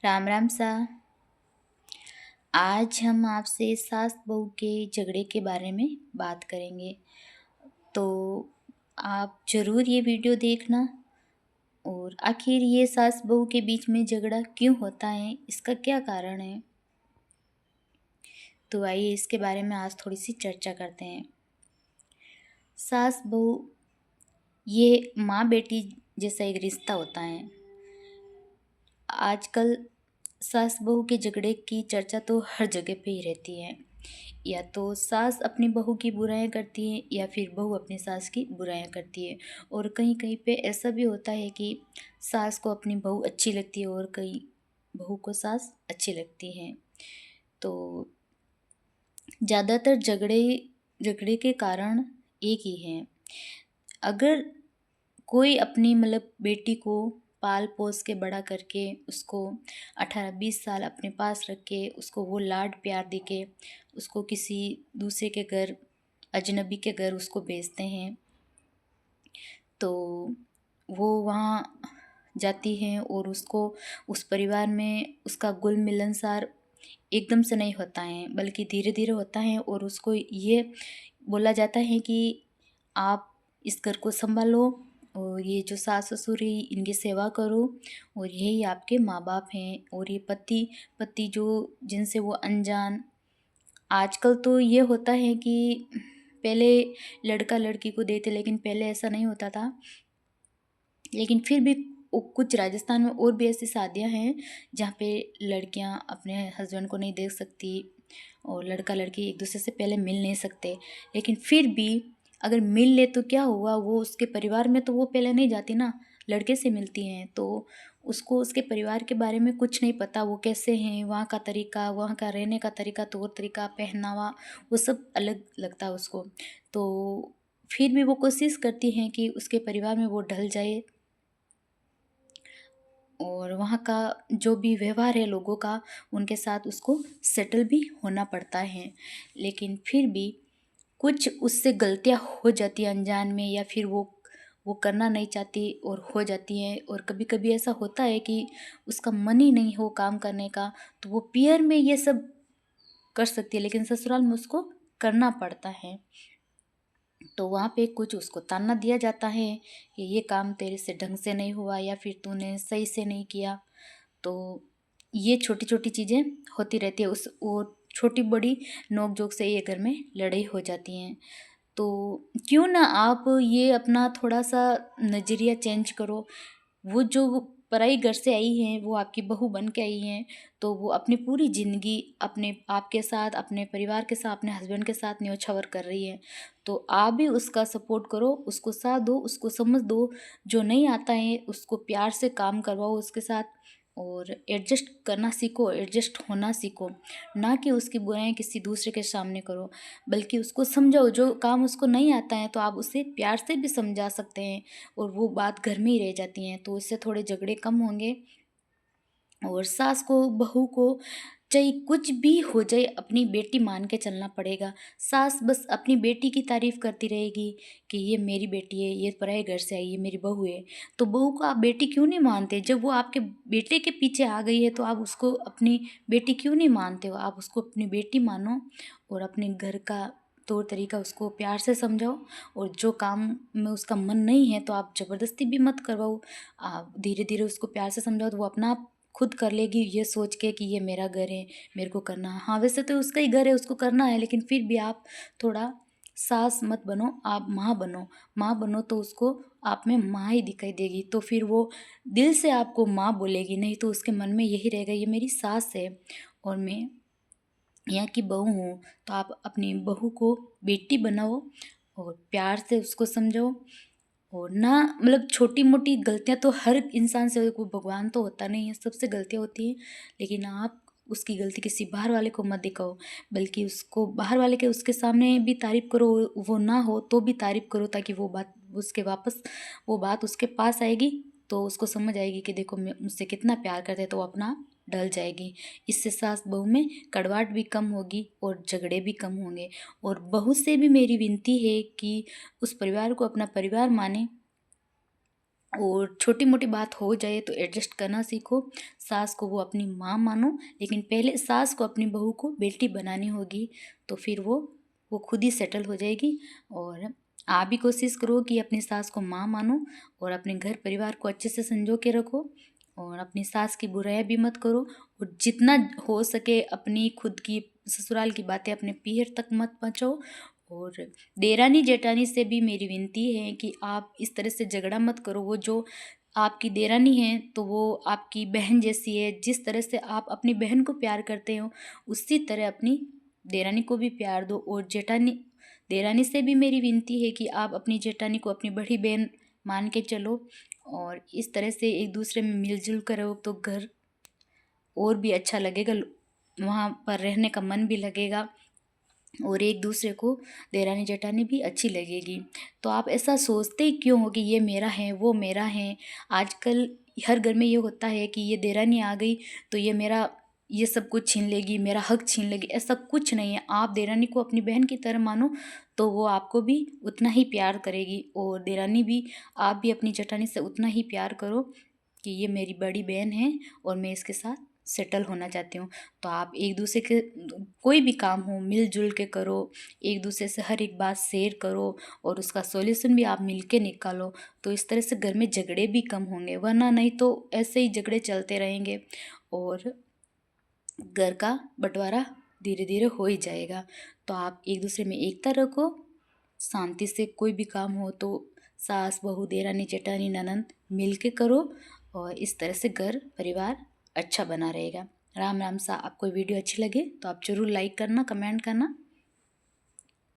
राम राम सा। आज हम आपसे सास बहू के झगड़े के बारे में बात करेंगे। तो आप ज़रूर ये वीडियो देखना। और आखिर ये सास बहू के बीच में झगड़ा क्यों होता है, इसका क्या कारण है, तो आइए इसके बारे में आज थोड़ी सी चर्चा करते हैं। सास बहू ये माँ बेटी जैसा एक रिश्ता होता है। आजकल सास बहू के झगड़े की चर्चा तो हर जगह पे ही रहती है। या तो सास अपनी बहू की बुराइयां करती है या फिर बहू अपनी सास की बुराइयां करती है। और कहीं कहीं पे ऐसा भी होता है कि सास को अपनी बहू अच्छी लगती है और कई बहू को सास अच्छी लगती है। तो ज़्यादातर झगड़े के कारण एक ही है। अगर कोई अपनी बेटी को पाल पोस के बड़ा करके उसको 18-20 साल अपने पास रख के उसको वो लाड प्यार दे के उसको किसी दूसरे के घर, अजनबी के घर उसको भेजते हैं, तो वो वहाँ जाती हैं और उसको उस परिवार में उसका घुल मिलनसार एकदम से नहीं होता है, बल्कि धीरे धीरे होता है। और उसको ये बोला जाता है कि आप इस घर को संभालो और ये जो सास ससुर है इनकी सेवा करो और यही आपके माँ बाप हैं। और ये पति जो जिनसे वो अनजान। आजकल तो ये होता है कि पहले लड़का लड़की को देते, लेकिन पहले ऐसा नहीं होता था। लेकिन फिर भी कुछ राजस्थान में और भी ऐसी शादियां हैं जहाँ पे लड़कियां अपने हस्बैंड को नहीं देख सकती और लड़का लड़की एक दूसरे से पहले मिल नहीं सकते। लेकिन फिर भी अगर मिल ले तो क्या हुआ, वो उसके परिवार में तो वो पहले नहीं जाती ना, लड़के से मिलती हैं। तो उसको उसके परिवार के बारे में कुछ नहीं पता, वो कैसे हैं, वहाँ का तरीका, वहाँ का रहने का तरीका, तौर तरीका, पहनावा, वो सब अलग लगता है उसको। तो फिर भी वो कोशिश करती हैं कि उसके परिवार में वो ढल जाए और वहाँ का जो भी व्यवहार है लोगों का उनके साथ उसको सेटल भी होना पड़ता है। लेकिन फिर भी कुछ उससे गलतियाँ हो जाती हैं अनजान में, या फिर वो करना नहीं चाहती और हो जाती हैं। और कभी कभी ऐसा होता है कि उसका मन ही नहीं हो काम करने का, तो वो पियर में ये सब कर सकती है लेकिन ससुराल में उसको करना पड़ता है। तो वहाँ पे कुछ उसको ताना दिया जाता है कि ये काम तेरे से ढंग से नहीं हुआ या फिर तूने सही से नहीं किया। तो ये छोटी छोटी चीज़ें होती रहती है उस और छोटी बड़ी नोक झोंक से ये घर में लड़ाई हो जाती हैं। तो क्यों ना आप ये अपना थोड़ा सा नज़रिया चेंज करो। वो जो पराई घर से आई हैं, वो आपकी बहू बन के आई हैं, तो वो अपनी पूरी ज़िंदगी अपने आपके साथ, अपने परिवार के साथ, अपने हस्बैंड के साथ न्योछावर कर रही है। तो आप भी उसका सपोर्ट करो, उसको साथ दो, उसको समझ दो। जो नहीं आता है उसको प्यार से काम करवाओ उसके साथ और एडजस्ट करना सीखो, एडजस्ट होना सीखो। ना कि उसकी बुराइयां किसी दूसरे के सामने करो, बल्कि उसको समझाओ। जो काम उसको नहीं आता है तो आप उसे प्यार से भी समझा सकते हैं और वो बात घर में ही रह जाती हैं, तो इससे थोड़े झगड़े कम होंगे। और सास को बहू को चाहे कुछ भी हो जाए अपनी बेटी मान के चलना पड़ेगा। सास बस अपनी बेटी की तारीफ करती रहेगी कि ये मेरी बेटी है, ये पराए घर से आई है, मेरी बहू है। तो बहू को आप बेटी क्यों नहीं मानते? जब वो आपके बेटे के पीछे आ गई है तो आप उसको अपनी बेटी क्यों नहीं मानते हो? आप उसको अपनी बेटी मानो और अपने घर का तौर तरीका उसको प्यार से समझाओ। और जो काम में उसका मन नहीं है तो आप ज़बरदस्ती भी मत करवाओ। आप धीरे धीरे उसको प्यार से समझाओ तो वो अपना आप खुद कर लेगी, ये सोच के कि ये मेरा घर है, मेरे को करना है। हाँ, वैसे तो उसका ही घर है, उसको करना है, लेकिन फिर भी आप थोड़ा सास मत बनो, आप माँ बनो। माँ बनो तो उसको आप में माँ ही दिखाई देगी, तो फिर वो दिल से आपको माँ बोलेगी, नहीं तो उसके मन में यही रहेगा ये मेरी सास है और मैं यहाँ की बहू हूँ। तो आप अपनी बहू को बेटी बनाओ और प्यार से उसको समझो। और ना छोटी मोटी गलतियाँ तो हर इंसान से, कोई भगवान तो होता नहीं है, सबसे गलतियाँ होती हैं। लेकिन आप उसकी गलती किसी बाहर वाले को मत दिखाओ, बल्कि उसको बाहर वाले के उसके सामने भी तारीफ करो, वो ना हो तो भी तारीफ करो, ताकि वो बात उसके वापस वो बात उसके पास आएगी तो उसको समझ आएगी कि देखो मैं मुझसे कितना प्यार करते हैं, तो वो अपना आप ढल जाएगी। इससे सास बहू में कड़वाहट भी कम होगी और झगड़े भी कम होंगे। और बहू से भी मेरी विनती है कि उस परिवार को अपना परिवार माने और छोटी मोटी बात हो जाए तो एडजस्ट करना सीखो। सास को वो अपनी माँ मानो, लेकिन पहले सास को अपनी बहू को बेटी बनानी होगी, तो फिर वो खुद ही सेटल हो जाएगी। और आप भी कोशिश करो कि अपनी सास को माँ मानो और अपने घर परिवार को अच्छे से संजो के रखो, और अपनी सास की बुराइयां भी मत करो। और जितना हो सके अपनी खुद की ससुराल की बातें अपने पीहर तक मत पहुँचाओ। और देरानी जेठानी से भी मेरी विनती है कि आप इस तरह से झगड़ा मत करो। वो जो आपकी देरानी है तो वो आपकी बहन जैसी है, जिस तरह से आप अपनी बहन को प्यार करते हो उसी तरह अपनी देरानी को भी प्यार दो। और जेठानी देरानी से भी मेरी विनती है कि आप अपनी जेठानी को अपनी बड़ी बहन मान के चलो, और इस तरह से एक दूसरे में मिलजुल कर रहो तो घर और भी अच्छा लगेगा, वहाँ पर रहने का मन भी लगेगा, और एक दूसरे को देरानी जेठानी भी अच्छी लगेगी। तो आप ऐसा सोचते ही क्यों हो कि ये मेरा है वो मेरा है। आजकल हर घर में ये होता है कि ये देरानी आ गई तो ये सब कुछ छीन लेगी, मेरा हक छीन लेगी। ऐसा कुछ नहीं है। आप देरानी को अपनी बहन की तरह मानो तो वो आपको भी उतना ही प्यार करेगी, और देरानी भी आप भी अपनी जेठानी से उतना ही प्यार करो कि ये मेरी बड़ी बहन है और मैं इसके साथ सेटल होना चाहती हूँ। तो आप एक दूसरे के कोई भी काम हो मिलजुल के करो, एक दूसरे से हर एक बात शेयर करो और उसका सॉल्यूशन भी आप मिल के निकालो। तो इस तरह से घर में झगड़े भी कम होंगे, वरना नहीं तो ऐसे ही झगड़े चलते रहेंगे और घर का बंटवारा धीरे धीरे हो ही जाएगा। तो आप एक दूसरे में एकता रखो, शांति से कोई भी काम हो तो सास बहू देरानी जेठानी ननंद मिल के करो, और इस तरह से घर परिवार अच्छा बना रहेगा। राम राम सा। आपको वीडियो अच्छी लगे तो आप ज़रूर लाइक करना, कमेंट करना।